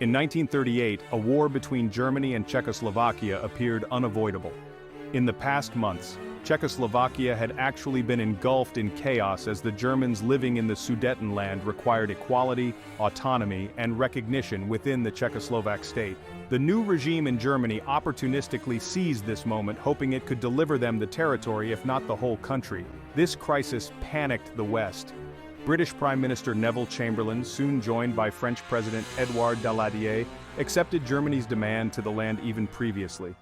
In 1938, a war between Germany and Czechoslovakia appeared unavoidable. In the past months, Czechoslovakia had actually been engulfed in chaos as the Germans living in the Sudetenland required equality, autonomy, and recognition within the Czechoslovak state. The new regime in Germany opportunistically seized this moment, hoping it could deliver them the territory if not the whole country. This crisis panicked the West. British Prime Minister Neville Chamberlain, soon joined by French President Édouard Daladier, accepted Germany's demand to the land even previously.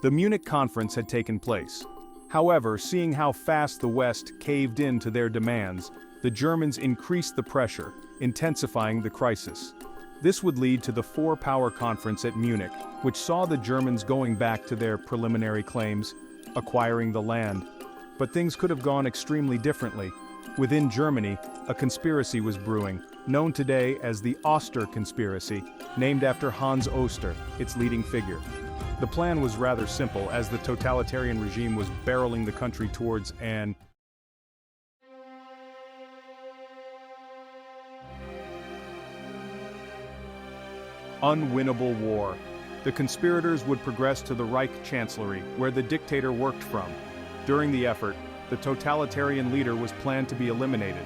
The Munich Conference had taken place. However, seeing how fast the West caved in to their demands, the Germans increased the pressure, intensifying the crisis. This would lead to the Four-Power Conference at Munich, which saw the Germans going back to their preliminary claims, acquiring the land. But things could have gone extremely differently. Within Germany, a conspiracy was brewing, known today as the Oster Conspiracy, named after Hans Oster, its leading figure. The plan was rather simple, as the totalitarian regime was barreling the country towards an unwinnable war. The conspirators would progress to the Reich Chancellery, where the dictator worked from. During the effort, the totalitarian leader was planned to be eliminated.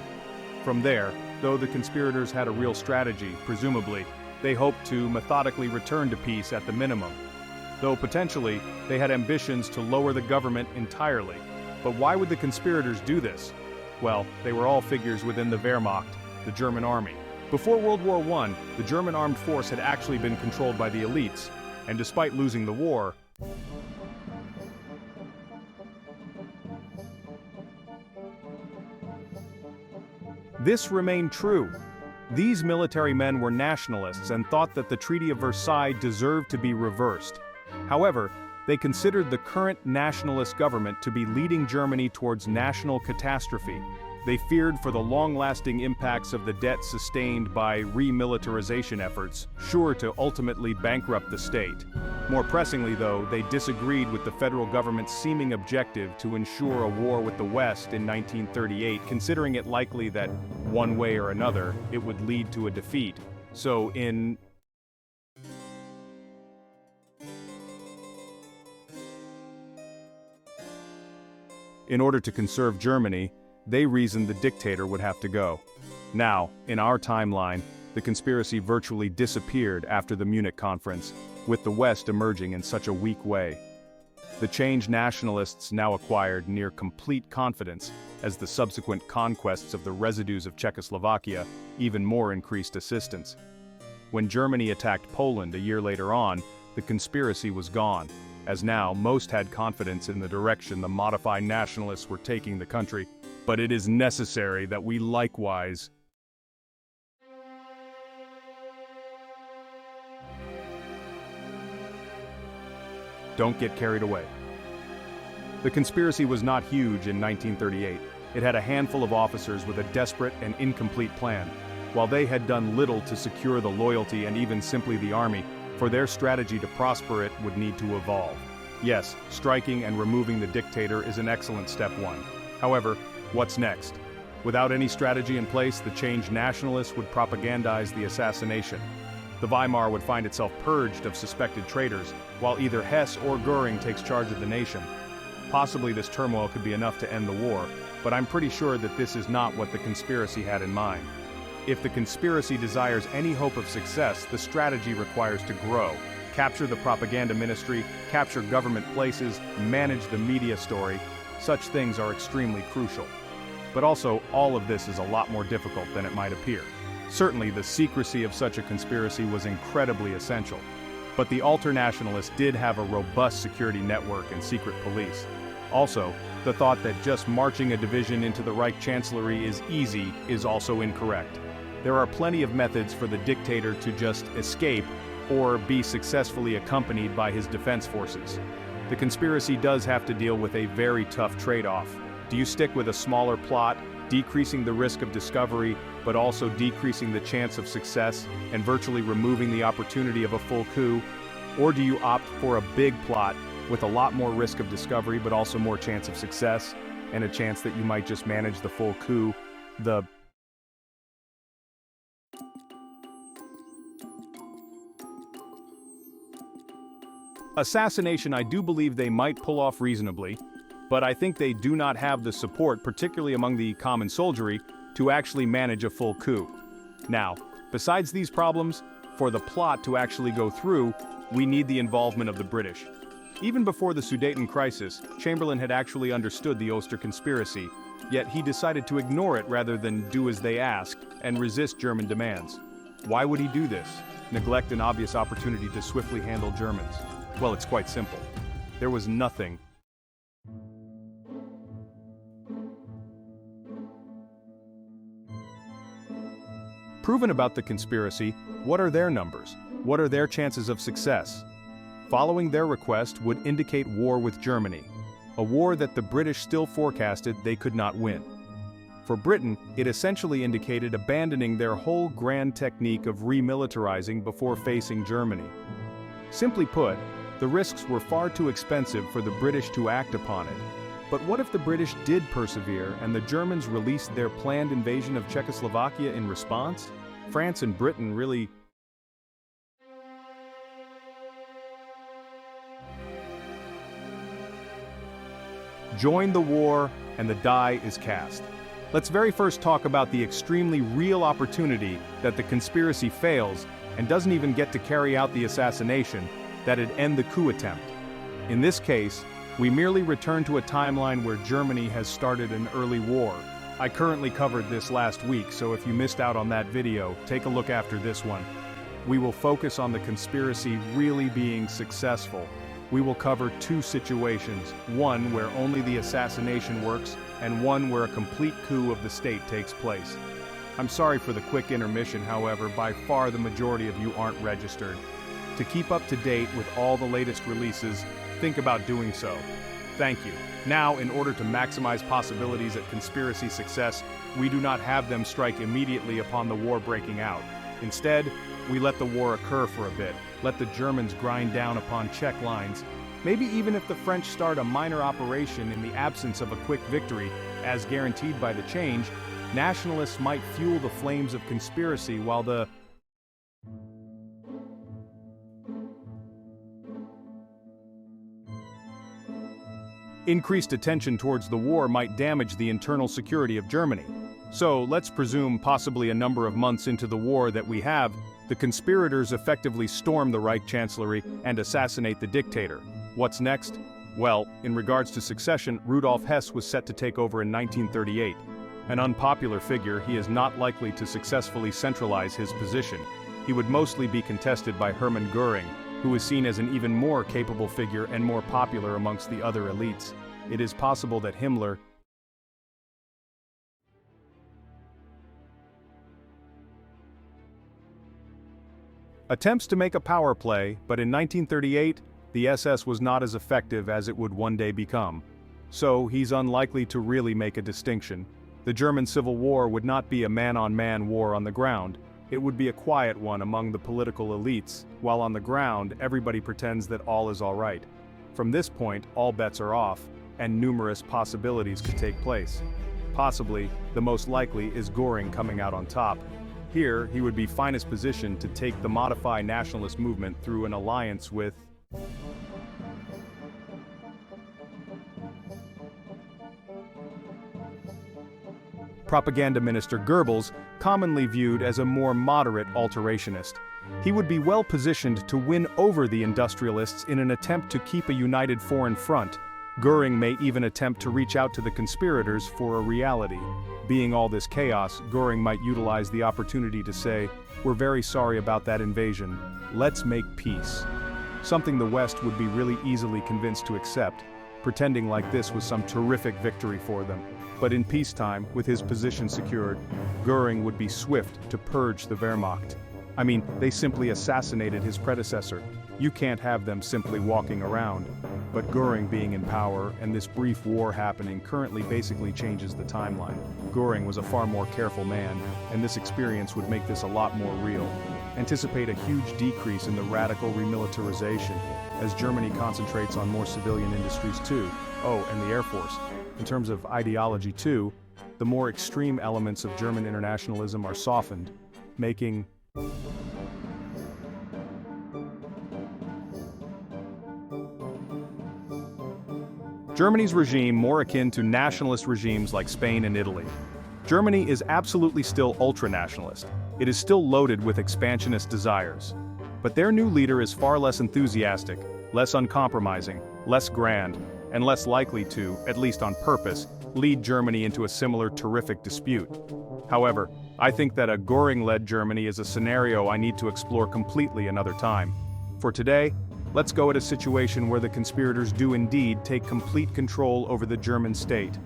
From there, though the conspirators had a real strategy, presumably, they hoped to methodically return to peace at the minimum. Though potentially, they had ambitions to lower the government entirely. But why would the conspirators do this? Well, they were all figures within the Wehrmacht, the German army. Before World War I, the German armed force had actually been controlled by the elites, and despite losing the war, this remained true. These military men were nationalists and thought that the Treaty of Versailles deserved to be reversed. However, they considered the current nationalist government to be leading Germany towards national catastrophe. They feared for the long-lasting impacts of the debt sustained by remilitarization efforts, sure to ultimately bankrupt the state. More pressingly, though, they disagreed with the federal government's seeming objective to ensure a war with the West in 1938, considering it likely that, one way or another, it would lead to a defeat. So in order to conserve Germany, they reasoned the dictator would have to go. Now, in our timeline, the conspiracy virtually disappeared after the Munich Conference, with the West emerging in such a weak way. The changed nationalists now acquired near complete confidence, as the subsequent conquests of the residues of Czechoslovakia even more increased assistance. When Germany attacked Poland a year later on, the conspiracy was gone, as now most had confidence in the direction the modified nationalists were taking the country. But it is necessary that we likewise don't get carried away. The conspiracy was not huge in 1938. It had a handful of officers with a desperate and incomplete plan. While they had done little to secure the loyalty and even simply the army, for their strategy to prosper it would need to evolve. Yes, striking and removing the dictator is an excellent step one. However, what's next? Without any strategy in place, the changed nationalists would propagandize the assassination. The Weimar would find itself purged of suspected traitors, while either Hess or Goering takes charge of the nation. Possibly this turmoil could be enough to end the war, but I'm pretty sure that this is not what the conspiracy had in mind. If the conspiracy desires any hope of success, the strategy requires to grow. Capture the propaganda ministry, capture government places, manage the media story. Such things are extremely crucial. But also, all of this is a lot more difficult than it might appear. Certainly, the secrecy of such a conspiracy was incredibly essential. But the ultranationalists did have a robust security network and secret police. Also, the thought that just marching a division into the Reich Chancellery is easy is also incorrect. There are plenty of methods for the dictator to just escape or be successfully accompanied by his defense forces. The conspiracy does have to deal with a very tough trade-off. Do you stick with a smaller plot, decreasing the risk of discovery, but also decreasing the chance of success and virtually removing the opportunity of a full coup? Or do you opt for a big plot with a lot more risk of discovery but also more chance of success? and a chance that you might just manage the full coup. The assassination I do believe they might pull off reasonably, but I think they do not have the support, particularly among the common soldiery, to actually manage a full coup. Now, besides these problems, for the plot to actually go through, we need the involvement of the British. Even before the Sudeten crisis, Chamberlain had actually understood the Oster conspiracy, yet he decided to ignore it rather than do as they asked and resist German demands. Why would he do this? Neglect an obvious opportunity to swiftly handle Germans? Well, it's quite simple. There was nothing. Proven about the conspiracy, what are their numbers? What are their chances of success? Following their request would indicate war with Germany, a war that the British still forecasted they could not win. For Britain, it essentially indicated abandoning their whole grand technique of remilitarizing before facing Germany. Simply put, the risks were far too expensive for the British to act upon it. But what if the British did persevere and the Germans released their planned invasion of Czechoslovakia in response? France and Britain really... join the war, and the die is cast. Let's very first talk about the extremely real opportunity that the conspiracy fails and doesn't even get to carry out the assassination, that'd end the coup attempt. In this case, we merely return to a timeline where Germany has started an early war. I currently covered this last week, so if you missed out on that video, take a look after this one. We will focus on the conspiracy really being successful. We will cover two situations, one where only the assassination works, and one where a complete coup of the state takes place. I'm sorry for the quick intermission, however, by far the majority of you aren't registered. To keep up to date with all the latest releases, think about doing so. Thank you. Now, in order to maximize possibilities at conspiracy success, we do not have them strike immediately upon the war breaking out. Instead, we let the war occur for a bit, let the Germans grind down upon Czech lines. Maybe even if the French start a minor operation in the absence of a quick victory, as guaranteed by the change, nationalists might fuel the flames of conspiracy while the increased attention towards the war might damage the internal security of Germany. So, let's presume possibly a number of months into the war that we have, the conspirators effectively storm the Reich Chancellery and assassinate the dictator. What's next? Well, in regards to succession, Rudolf Hess was set to take over in 1938. An unpopular figure, he is not likely to successfully centralize his position. He would mostly be contested by Hermann Göring, who is seen as an even more capable figure and more popular amongst the other elites. It is possible that Himmler attempts to make a power play, but in 1938, the SS was not as effective as it would one day become. So, he's unlikely to really make a distinction. The German Civil War would not be a man-on-man war on the ground. It would be a quiet one among the political elites, while on the ground, everybody pretends that all is all right. From this point, all bets are off, and numerous possibilities could take place. Possibly, the most likely is Göring coming out on top. Here, he would be finest positioned to take the modified nationalist movement through an alliance with Propaganda Minister Goebbels, commonly viewed as a more moderate alterationist. He would be well positioned to win over the industrialists in an attempt to keep a united foreign front. Göring may even attempt to reach out to the conspirators for a reality. Being all this chaos, Göring might utilize the opportunity to say, "We're very sorry about that invasion. Let's make peace." Something the West would be really easily convinced to accept, pretending like this was some terrific victory for them. But in peacetime, with his position secured, Göring would be swift to purge the Wehrmacht. I mean, they simply assassinated his predecessor. You can't have them simply walking around. But Göring being in power and this brief war happening currently basically changes the timeline. Göring was a far more careful man, and this experience would make this a lot more real. anticipate a huge decrease in the radical remilitarization, as Germany concentrates on more civilian industries too. Oh, and the Air Force. In terms of ideology too, the more extreme elements of German internationalism are softened, making Germany's regime more akin to nationalist regimes like Spain and Italy. Germany is absolutely still ultra-nationalist. It is still loaded with expansionist desires. But their new leader is far less enthusiastic, less uncompromising, less grand, and less likely to, at least on purpose, lead Germany into a similar terrific dispute. However, I think that a Göring-led Germany is a scenario I need to explore completely another time. For today, let's go at a situation where the conspirators do indeed take complete control over the German state.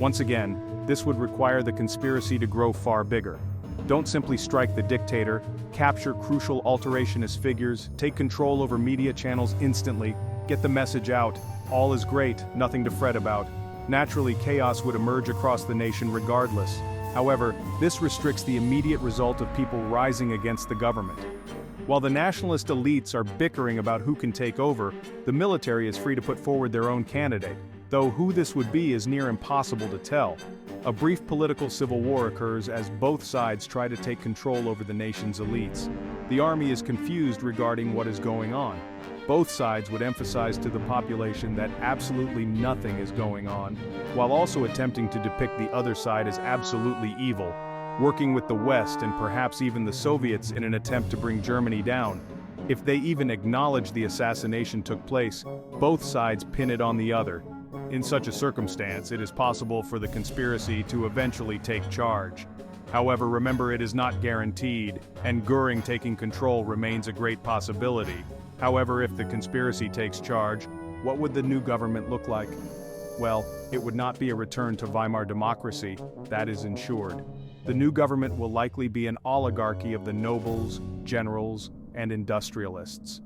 Once again, this would require the conspiracy to grow far bigger. Don't simply strike the dictator, capture crucial alterationist figures, take control over media channels instantly, get the message out, all is great, nothing to fret about. Naturally, chaos would emerge across the nation regardless. However, this restricts the immediate result of people rising against the government. While the nationalist elites are bickering about who can take over, the military is free to put forward their own candidate, though who this would be is near impossible to tell. A brief political civil war occurs as both sides try to take control over the nation's elites. The army is confused regarding what is going on. Both sides would emphasize to the population that absolutely nothing is going on, while also attempting to depict the other side as absolutely evil, working with the West and perhaps even the Soviets in an attempt to bring Germany down. If they even acknowledge the assassination took place, both sides pin it on the other. In such a circumstance, it is possible for the conspiracy to eventually take charge. However, remember, it is not guaranteed, and Göring taking control remains a great possibility. However, if the conspiracy takes charge, what would the new government look like? Well, it would not be a return to Weimar democracy, that is ensured. The new government will likely be an oligarchy of the nobles, generals, and industrialists.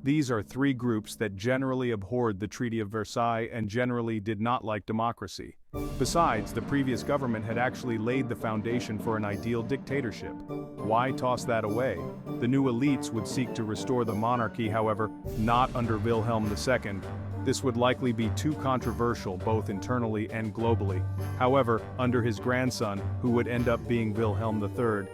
These are three groups that generally abhorred the Treaty of Versailles and generally did not like democracy. Besides, the previous government had actually laid the foundation for an ideal dictatorship. Why toss that away? The new elites would seek to restore the monarchy, however, not under Wilhelm II. This would likely be too controversial both internally and globally. However, under his grandson, who would end up being Wilhelm III.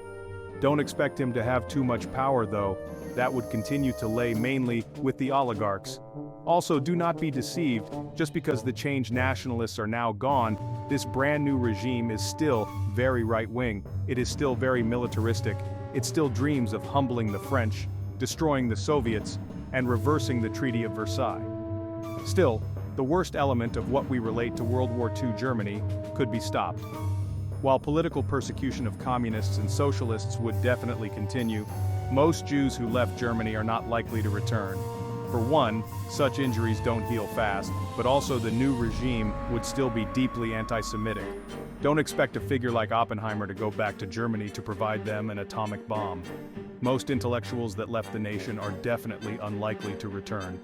Don't expect him to have too much power though. That would continue to lay mainly with the oligarchs. Also, do not be deceived, just because the changed nationalists are now gone, this brand new regime is still very right-wing, it is still very militaristic, it still dreams of humbling the French, destroying the Soviets, and reversing the Treaty of Versailles. Still, the worst element of what we relate to World War II Germany could be stopped. While political persecution of communists and socialists would definitely continue, most Jews who left Germany are not likely to return. For one, such injuries don't heal fast, but also the new regime would still be deeply anti-Semitic. Don't expect a figure like Oppenheimer to go back to Germany to provide them an atomic bomb. Most intellectuals that left the nation are definitely unlikely to return.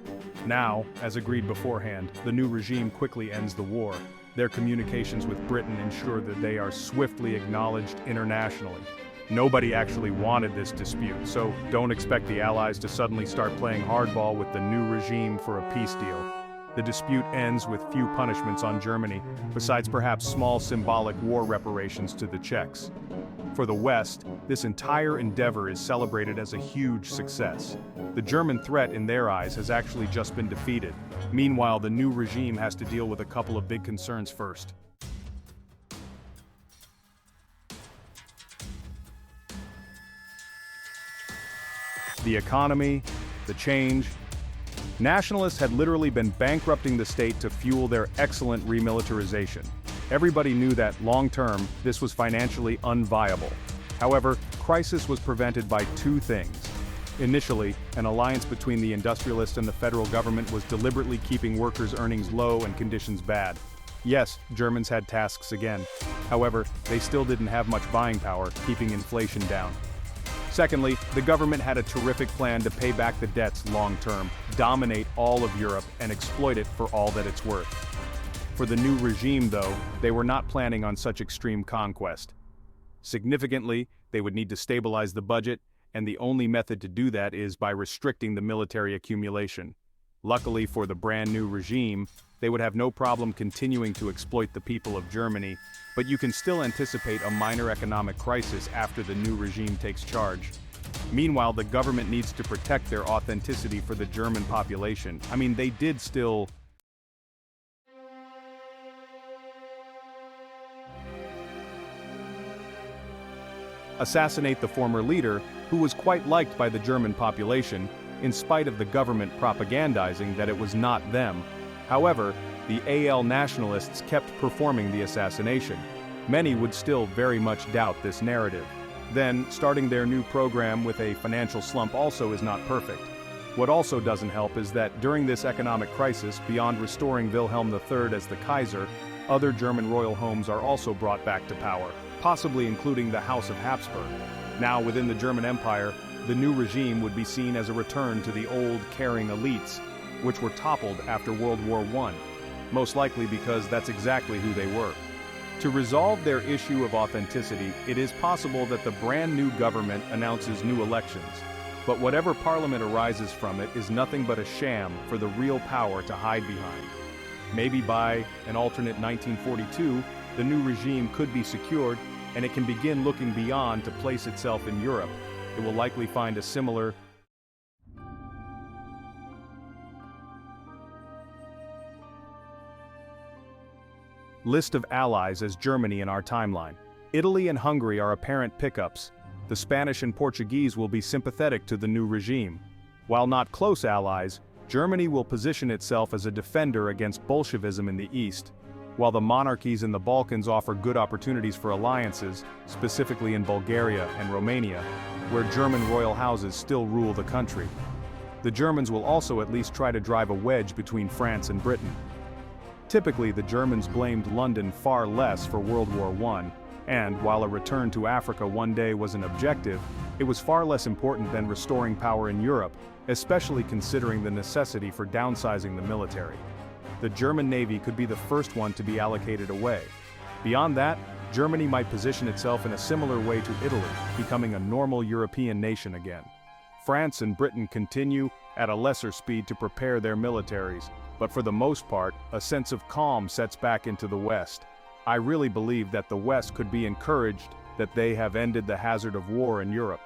Now, as agreed beforehand, the new regime quickly ends the war. Their communications with Britain ensure that they are swiftly acknowledged internationally. Nobody actually wanted this dispute, so don't expect the Allies to suddenly start playing hardball with the new regime for a peace deal. The dispute ends with few punishments on Germany, besides perhaps small symbolic war reparations to the Czechs. For the West, this entire endeavor is celebrated as a huge success. The German threat in their eyes has actually just been defeated. Meanwhile, the new regime has to deal with a couple of big concerns first. The economy, the change. Nationalists had literally been bankrupting the state to fuel their excellent remilitarization. Everybody knew that, long-term, this was financially unviable. However, crisis was prevented by two things. Initially, an alliance between the industrialists and the federal government was deliberately keeping workers' earnings low and conditions bad. Yes, Germans had tasks again. However, they still didn't have much buying power, keeping inflation down. Secondly, the government had a terrific plan to pay back the debts long-term, dominate all of Europe, and exploit it for all that it's worth. For the new regime, though, they were not planning on such extreme conquest. Significantly, they would need to stabilize the budget, and the only method to do that is by restricting the military accumulation. Luckily for the brand new regime, they would have no problem continuing to exploit the people of Germany, but you can still anticipate a minor economic crisis after the new regime takes charge. Meanwhile, the government needs to protect their authenticity for the German population. I mean, they did still assassinate the former leader, who was quite liked by the German population, in spite of the government propagandizing that it was not them. However, the AL nationalists kept performing the assassination. Many would still very much doubt this narrative. Then, starting their new program with a financial slump also is not perfect. What also doesn't help is that during this economic crisis, beyond restoring Wilhelm III as the Kaiser, other German royal homes are also brought back to power, possibly including the House of Habsburg. Now, within the German Empire, the new regime would be seen as a return to the old caring elites, which were toppled after World War I, most likely because that's exactly who they were. To resolve their issue of authenticity, it is possible that the brand new government announces new elections, but whatever parliament arises from it is nothing but a sham for the real power to hide behind. Maybe by an alternate 1942, the new regime could be secured, and it can begin looking beyond to place itself in Europe. It will likely find a similar list of allies as Germany in our timeline. Italy and Hungary are apparent pickups. The Spanish and Portuguese will be sympathetic to the new regime. While not close allies, Germany will position itself as a defender against Bolshevism in the East, while the monarchies in the Balkans offer good opportunities for alliances, specifically in Bulgaria and Romania, where German royal houses still rule the country. The Germans will also at least try to drive a wedge between France and Britain. Typically, the Germans blamed London far less for World War I, and while a return to Africa one day was an objective, it was far less important than restoring power in Europe, especially considering the necessity for downsizing the military. The German Navy could be the first one to be allocated away. Beyond that, Germany might position itself in a similar way to Italy, becoming a normal European nation again. France and Britain continue, at a lesser speed, to prepare their militaries, but for the most part, a sense of calm sets back into the West. I really believe that the West could be encouraged that they have ended the hazard of war in Europe.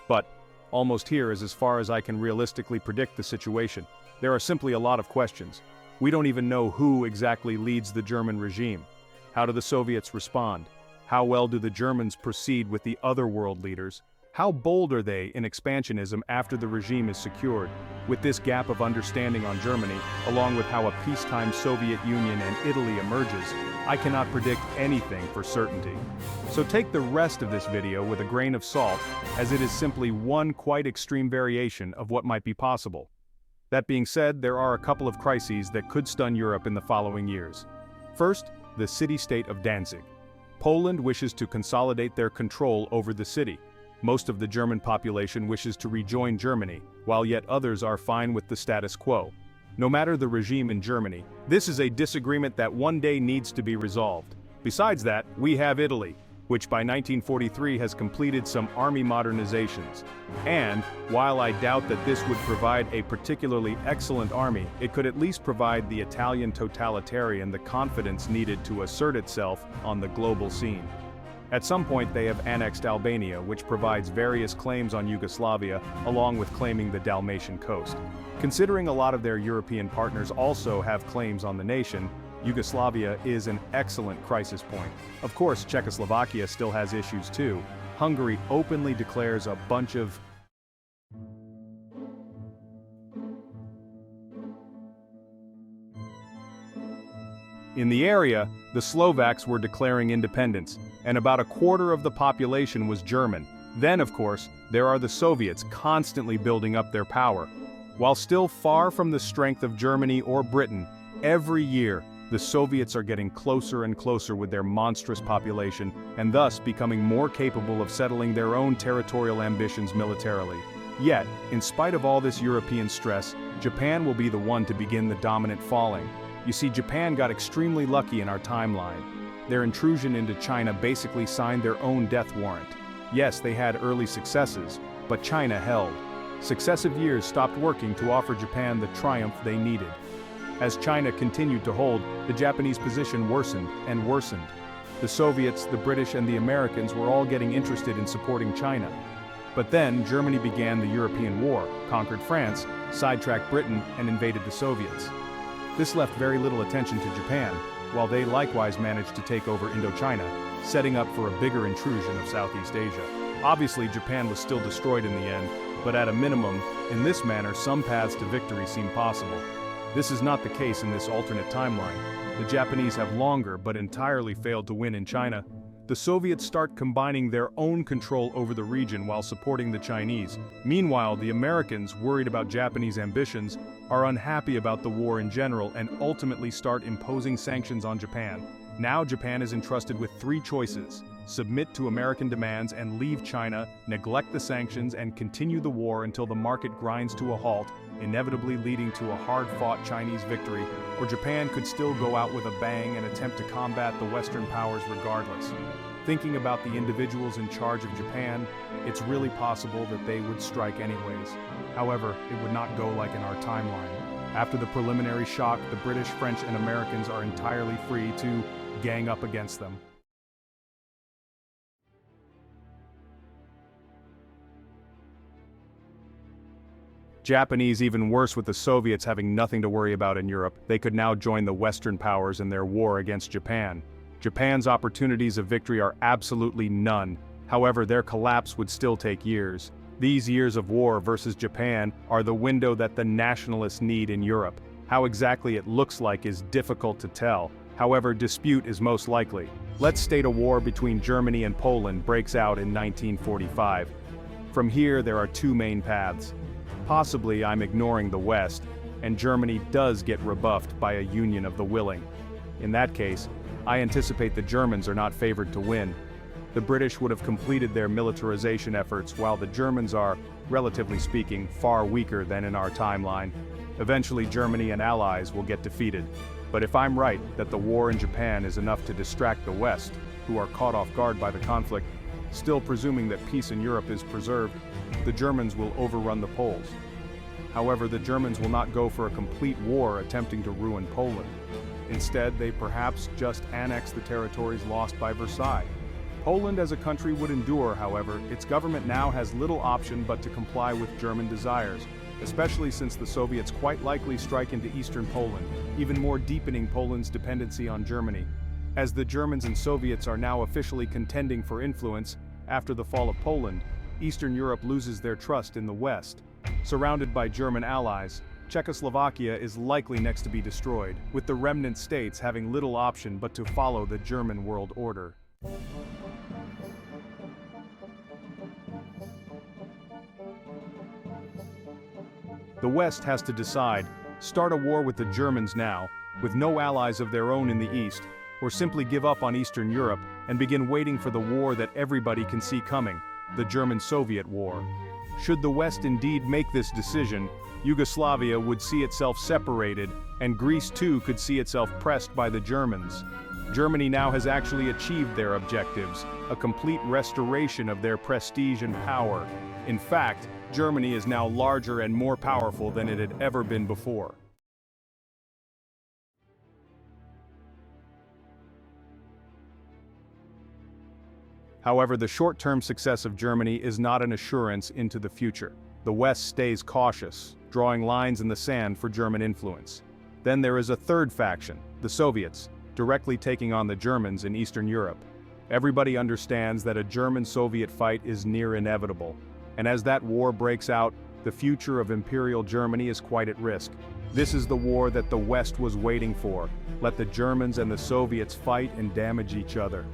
But almost here is as far as I can realistically predict the situation. There are simply a lot of questions. We don't even know who exactly leads the German regime. How do the Soviets respond? How well do the Germans proceed with the other world leaders? How bold are they in expansionism after the regime is secured? With this gap of understanding on Germany, along with how a peacetime Soviet Union and Italy emerges, I cannot predict anything for certainty. So take the rest of this video with a grain of salt, as it is simply one quite extreme variation of what might be possible. That being said, there are a couple of crises that could stun Europe in the following years. First, the city-state of Danzig. Poland wishes to consolidate their control over the city. Most of the German population wishes to rejoin Germany, while yet others are fine with the status quo. No matter the regime in Germany, this is a disagreement that one day needs to be resolved. Besides that, we have Italy, which by 1943 has completed some army modernizations. And, while I doubt that this would provide a particularly excellent army, it could at least provide the Italian totalitarian the confidence needed to assert itself on the global scene. At some point they have annexed Albania, which provides various claims on Yugoslavia, along with claiming the Dalmatian coast. Considering a lot of their European partners also have claims on the nation, Yugoslavia is an excellent crisis point. Of course, Czechoslovakia still has issues too. Hungary openly declares a bunch of In the area, the Slovaks were declaring independence, and about a quarter of the population was German. Then, of course, there are the Soviets constantly building up their power. While still far from the strength of Germany or Britain, every year, the Soviets are getting closer and closer with their monstrous population, and thus becoming more capable of settling their own territorial ambitions militarily. Yet, in spite of all this European stress, Japan will be the one to begin the dominant falling. You see, Japan got extremely lucky in our timeline. Their intrusion into China basically signed their own death warrant. Yes, they had early successes, but China held. Successive years stopped working to offer Japan the triumph they needed. As China continued to hold, the Japanese position worsened and worsened. The Soviets, the British, and the Americans were all getting interested in supporting China. But then, Germany began the European War, conquered France, sidetracked Britain, and invaded the Soviets. This left very little attention to Japan, while they likewise managed to take over Indochina, setting up for a bigger intrusion of Southeast Asia. Obviously, Japan was still destroyed in the end, but at a minimum, in this manner, some paths to victory seem possible. This is not the case in this alternate timeline. The Japanese have longer but entirely failed to win in China. The Soviets start combining their own control over the region while supporting the Chinese. Meanwhile, the Americans, worried about Japanese ambitions, are unhappy about the war in general and ultimately start imposing sanctions on Japan. Now Japan is entrusted with three choices: submit to American demands and leave China, neglect the sanctions, and continue the war until the market grinds to a halt, inevitably leading to a hard-fought Chinese victory, or Japan could still go out with a bang and attempt to combat the Western powers regardless. Thinking about the individuals in charge of Japan, it's really possible that they would strike anyways. However, it would not go like in our timeline. After the preliminary shock, the British, French, and Americans are entirely free to gang up against them. Japanese even worse, with the Soviets having nothing to worry about in Europe. They could now join the Western powers in their war against Japan. Japan's opportunities of victory are absolutely none. However, their collapse would still take years. These years of war versus Japan are the window that the nationalists need in Europe. How exactly it looks like is difficult to tell. However, dispute is most likely. Let's state a war between Germany and Poland breaks out in 1945. From here, there are two main paths. Possibly I'm ignoring the West, and Germany does get rebuffed by a union of the willing. In that case, I anticipate the Germans are not favored to win. The British would have completed their militarization efforts, while the Germans are, relatively speaking, far weaker than in our timeline. Eventually, Germany and allies will get defeated. But if I'm right that the war in Japan is enough to distract the West, who are caught off guard by the conflict, still presuming that peace in Europe is preserved, the Germans will overrun the Poles. However, the Germans will not go for a complete war attempting to ruin Poland. Instead, they perhaps just annex the territories lost by Versailles. Poland as a country would endure, however. Its government now has little option but to comply with German desires, especially since the Soviets quite likely strike into eastern Poland, even more deepening Poland's dependency on Germany. As the Germans and Soviets are now officially contending for influence, after the fall of Poland, Eastern Europe loses their trust in the West. Surrounded by German allies, Czechoslovakia is likely next to be destroyed, with the remnant states having little option but to follow the German world order. The West has to decide: start a war with the Germans now, with no allies of their own in the East, or simply give up on Eastern Europe and begin waiting for the war that everybody can see coming, the German-Soviet War. Should the West indeed make this decision, Yugoslavia would see itself separated, and Greece too could see itself pressed by the Germans. Germany now has actually achieved their objectives, a complete restoration of their prestige and power. In fact, Germany is now larger and more powerful than it had ever been before. However, the short-term success of Germany is not an assurance into the future. The West stays cautious, drawing lines in the sand for German influence. Then there is a third faction, the Soviets, directly taking on the Germans in Eastern Europe. Everybody understands that a German-Soviet fight is near inevitable, and as that war breaks out, the future of Imperial Germany is quite at risk. This is the war that the West was waiting for. Let the Germans and the Soviets fight and damage each other.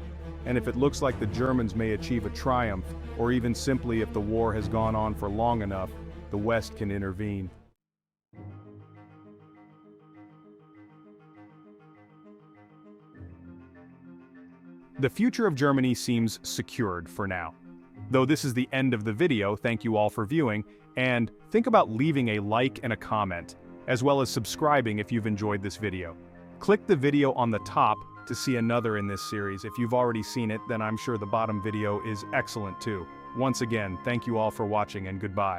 And if it looks like the Germans may achieve a triumph, or even simply if the war has gone on for long enough, the West can intervene. The future of Germany seems secured for now. Though this is the end of the video, thank you all for viewing, and think about leaving a like and a comment, as well as subscribing if you've enjoyed this video. Click the video on the top to see another in this series. If you've already seen it, then I'm sure the bottom video is excellent too. Once again, thank you all for watching and goodbye.